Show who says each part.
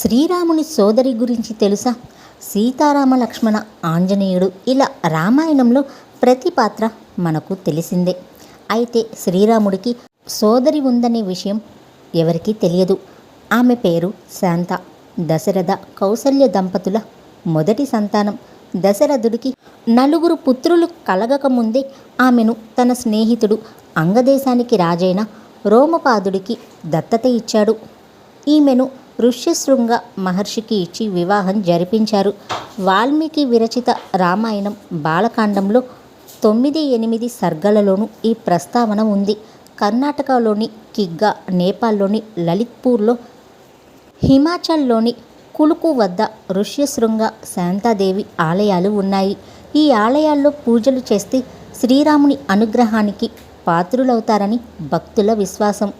Speaker 1: శ్రీరాముని సోదరి గురించి తెలుసా? సీతారామ లక్ష్మణ ఆంజనేయుడు ఇలా రామాయణంలో ప్రతి పాత్ర మనకు తెలిసిందే. అయితే శ్రీరాముడికి సోదరి ఉందనే విషయం ఎవరికీ తెలియదు. ఆమె పేరు శాంత. దశరథ కౌసల్య దంపతుల మొదటి సంతానం. దశరథుడికి 4 పుత్రులు కలగకముందే ఆమెను తన స్నేహితుడు అంగదేశానికి రాజైన రోమపాదుడికి దత్తత ఇచ్చాడు. ఈమెను ఋష్యశృంగ మహర్షికి ఇచ్చి వివాహం జరిపించారు. వాల్మీకి విరచిత రామాయణం బాలకాండంలో 9-8 సర్గలలోనూ ఈ ప్రస్తావన ఉంది. కర్ణాటకలోని కిగ్గా, నేపాల్లోని లలిత్పూర్లో, హిమాచల్లోని కులుకు వద్ద ఋష్యశృంగ శాంతాదేవి ఆలయాలు ఉన్నాయి. ఈ ఆలయాల్లో పూజలు చేస్తే శ్రీరాముని అనుగ్రహానికి పాత్రులవుతారని భక్తుల విశ్వాసం.